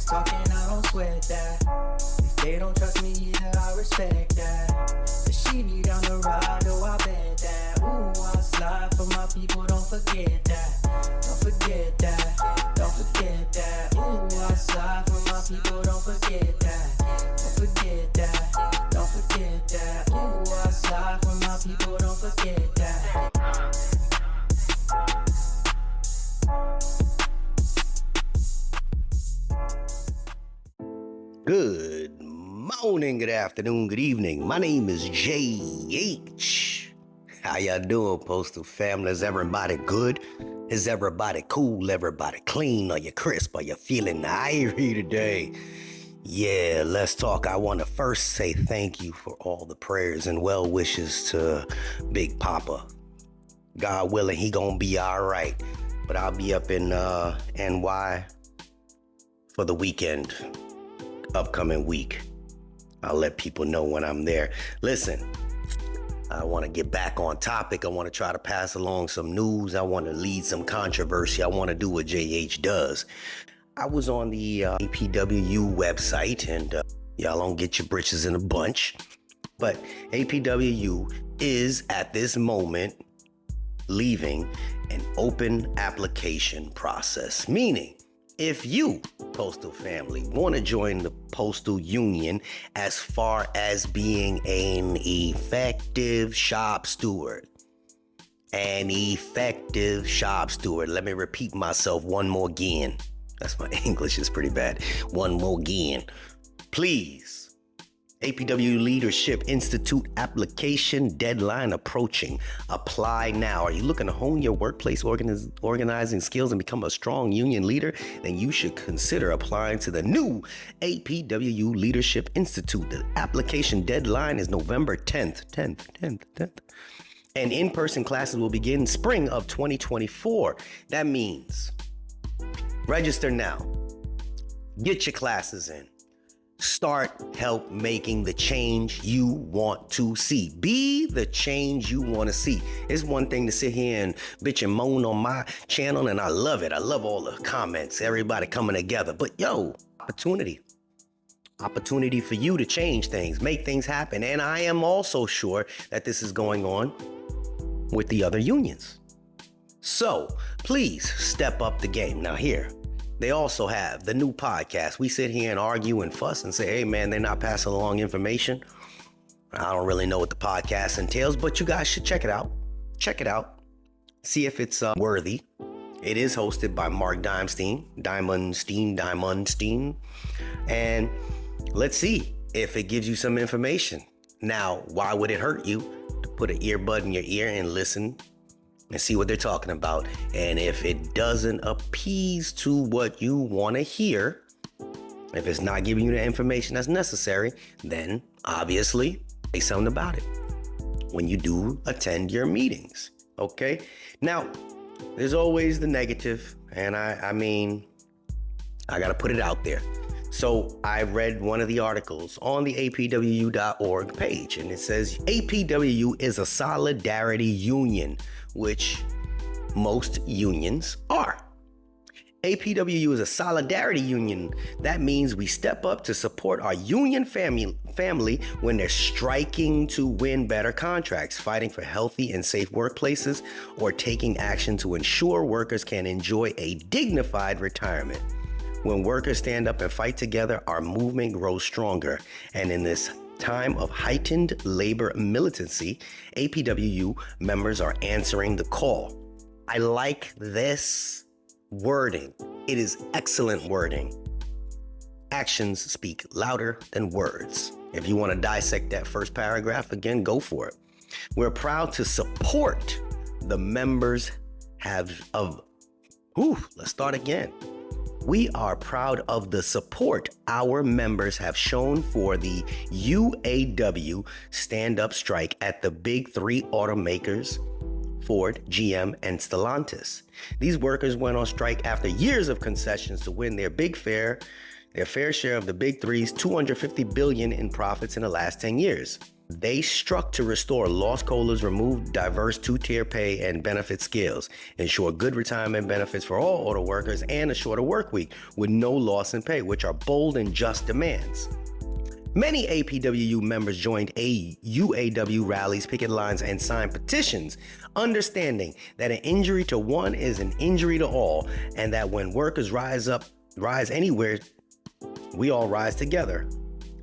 talking, I don't sweat that. If they don't trust me either, I respect that. But she need down the ride, oh, I bet that. Ooh, I slide for my people, don't forget that. Don't forget that, don't forget that. Ooh, I slide for my people, don't forget that. Don't forget that, don't forget that. Ooh, I slide for my people, don't forget that. Good morning, good afternoon, good evening. My name is JH. How y'all doing, Postal family? Is everybody good? Is everybody cool? Everybody clean? Are you crisp? Are you feeling irie today? Yeah, let's talk. I want to first say thank you for all the prayers and well wishes to Big Papa. God willing, he gonna be all right. But I'll be up in NY for the weekend. Upcoming week. I'll let people know when I'm there. Listen, I want to get back on topic. I want to try to pass along some news. I want to lead some controversy. I want to do what JH does. I was on the APWU website, and y'all don't get your britches in a bunch, but APWU is at this moment leaving an open application process, meaning if you, Postal family, want to join the Postal Union as far as being an effective shop steward, let me repeat myself one more again. That's my English is pretty bad. One more again. Please. APW Leadership Institute application deadline approaching. Apply now. Are you looking to hone your workplace organizing skills and become a strong union leader? Then you should consider applying to the new APWU Leadership Institute. The application deadline is November 10th. And in-person classes will begin spring of 2024. That means register now. Get your classes in. Start help making the change you want to see. Be the change you want to see. It's one thing to sit here and bitch and moan on my channel, and I love it. I love all the comments, everybody coming together. But yo, opportunity for you to change things, make things happen. And I am also sure that this is going on with the other unions. So please step up the game. Now here, they also have the new podcast. We sit here and argue and fuss and say, hey, man, they're not passing along information. I don't really know what the podcast entails, but you guys should check it out. Check it out. See if it's worthy. It is hosted by Mark Diamondstein. And let's see if it gives you some information. Now, why would it hurt you to put an earbud in your ear and listen and see what they're talking about? And if it doesn't appease to what you want to hear, if it's not giving you the information that's necessary, then obviously say something about it when you do attend your meetings. Okay? Now, there's always the negative, and I mean, I got to put it out there. So I read one of the articles on the apwu.org page, and it says APWU is a solidarity union, which most unions are. APWU is a solidarity union. That means we step up to support our union family when they're striking to win better contracts, fighting for healthy and safe workplaces, or taking action to ensure workers can enjoy a dignified retirement. When workers stand up and fight together, our movement grows stronger. And in this time of heightened labor militancy, APWU members are answering the call. I like this wording. It is excellent wording. Actions speak louder than words. If you want to dissect that first paragraph, again, go for it. We're proud to support the members let's start again. We are proud of the support our members have shown for the UAW stand-up strike at the big three automakers, Ford, GM, and Stellantis. These workers went on strike after years of concessions to win their fair share of the big three's $250 billion in profits in the last 10 years. They struck to restore lost COLAs, remove diverse two-tier pay and benefit scales, ensure good retirement benefits for all auto workers, and a shorter work week with no loss in pay, which are bold and just demands. Many APWU members joined UAW rallies, picket lines, and signed petitions, understanding that an injury to one is an injury to all, and that when workers rise anywhere, we all rise together.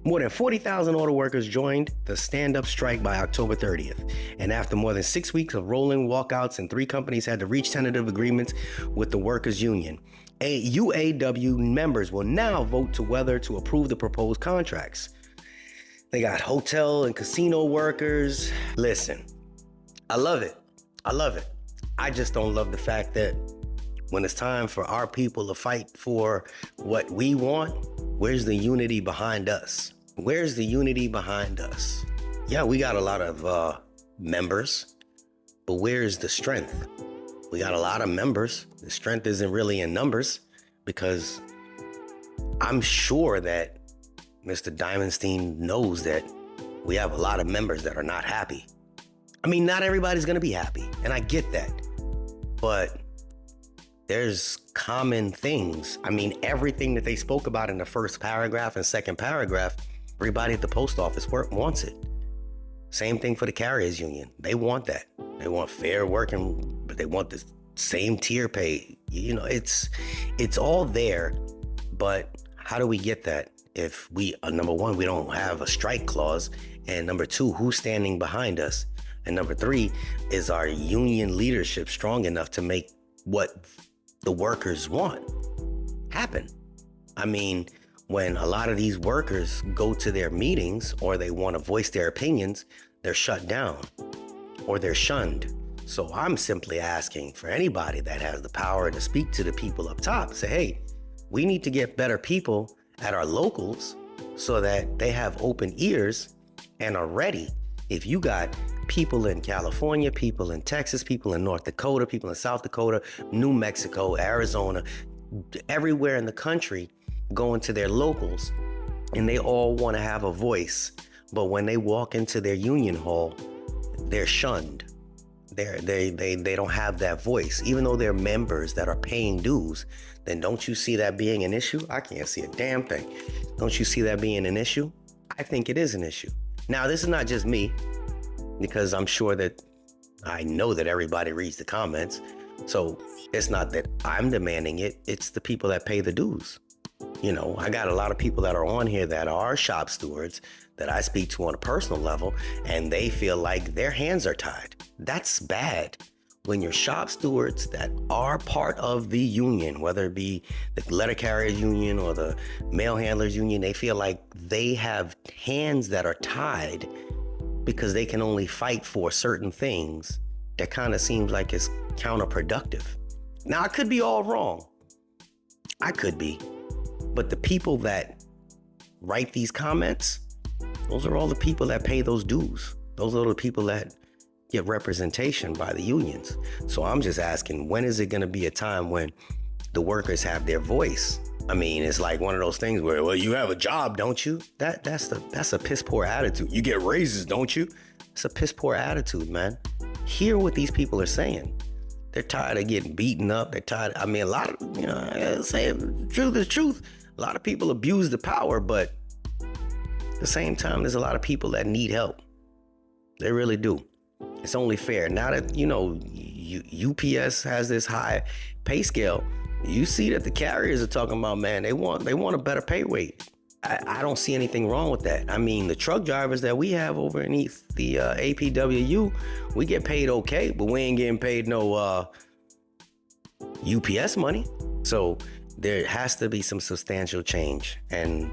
More than 40,000 auto workers joined the stand-up strike by October 30th. And after more than 6 weeks of rolling walkouts and 3 companies had to reach tentative agreements with the workers' union, UAW members will now vote to whether to approve the proposed contracts. They got hotel and casino workers. Listen, I love it. I love it. I just don't love the fact that when it's time for our people to fight for what we want, where's the unity behind us? Where's the unity behind us? Yeah, we got a lot of members, but where's the strength? We got a lot of members. The strength isn't really in numbers, because I'm sure that Mr. Diamondstein knows that we have a lot of members that are not happy. I mean, not everybody's going to be happy, and I get that, but there's common things. I mean, everything that they spoke about in the first paragraph and second paragraph, everybody at the post office wants it. Same thing for the carriers union. They want that. They want fair working, but they want the same tier pay. You know, it's all there, but how do we get that if we, number one, we don't have a strike clause, and number two, who's standing behind us? And number three, is our union leadership strong enough to make what the workers want happen? I mean, when a lot of these workers go to their meetings or they want to voice their opinions, they're shut down or they're shunned. So I'm simply asking for anybody that has the power to speak to the people up top, say, hey, we need to get better people at our locals so that they have open ears and are ready. If you got people in California, people in Texas, people in North Dakota, people in South Dakota, New Mexico, Arizona, everywhere in the country going to their locals, and they all want to have a voice, but when they walk into their union hall, they're shunned. They don't have that voice, even though they're members that are paying dues. Then don't you see that being an issue? I can't see a damn thing. Don't you see that being an issue? I think it is an issue. Now, this is not just me, because I'm sure that I know that everybody reads the comments. So it's not that I'm demanding it. It's the people that pay the dues. You know, I got a lot of people that are on here that are shop stewards that I speak to on a personal level, and they feel like their hands are tied. That's bad. When your shop stewards that are part of the union, whether it be the letter carriers union or the mail handlers union, they feel like they have hands that are tied because they can only fight for certain things. That kind of seems like it's counterproductive. Now, I could be all wrong. I could be. But the people that write these comments, those are all the people that pay those dues. Those are the people that get representation by the unions. So I'm just asking, when is it going to be a time when the workers have their voice? I mean, it's like one of those things where, well, you have a job, don't you? That's a piss poor attitude. You get raises, don't you? It's a piss poor attitude, man. Hear what these people are saying. They're tired of getting beaten up. They're tired. I mean, a lot of, you know, I gotta say, the truth is truth. A lot of people abuse the power, but at the same time, there's a lot of people that need help. They really do. It's only fair. Now that, you know, UPS has this high pay scale, you see that the carriers are talking about, man, they want a better pay rate. I don't see anything wrong with that. I mean, the truck drivers that we have over in the APWU, we get paid okay, but we ain't getting paid no UPS money. So there has to be some substantial change. And,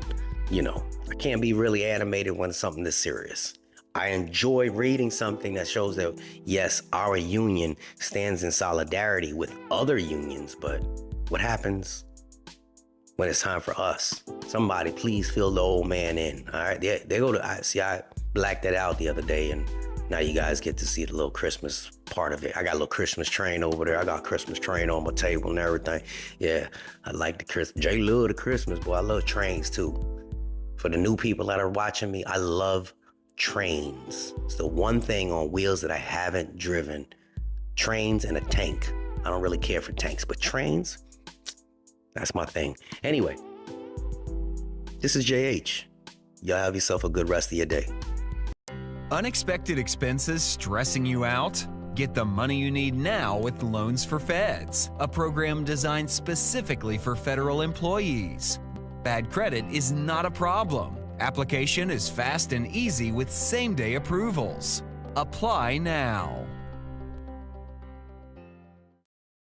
you know, I can't be really animated when something is serious. I enjoy reading something that shows that, yes, our union stands in solidarity with other unions, but what happens when it's time for us? Somebody please fill the old man in. All right, they go to, I blacked that out the other day, and now you guys get to see the little Christmas part of it. I got a little Christmas train over there. I got a Christmas train on my table and everything. Yeah, I like the Christmas. Jay love the Christmas, boy. I love trains too. For the new people that are watching me, I love trains. It's the one thing on wheels that I haven't driven. Trains and a tank. I don't really care for tanks, but trains, that's my thing. Anyway, this is JH. Y'all have yourself a good rest of your day. Unexpected expenses stressing you out? Get the money you need now with Loans for Feds, a program designed specifically for federal employees. Bad credit is not a problem. Application is fast and easy with same-day approvals. Apply now.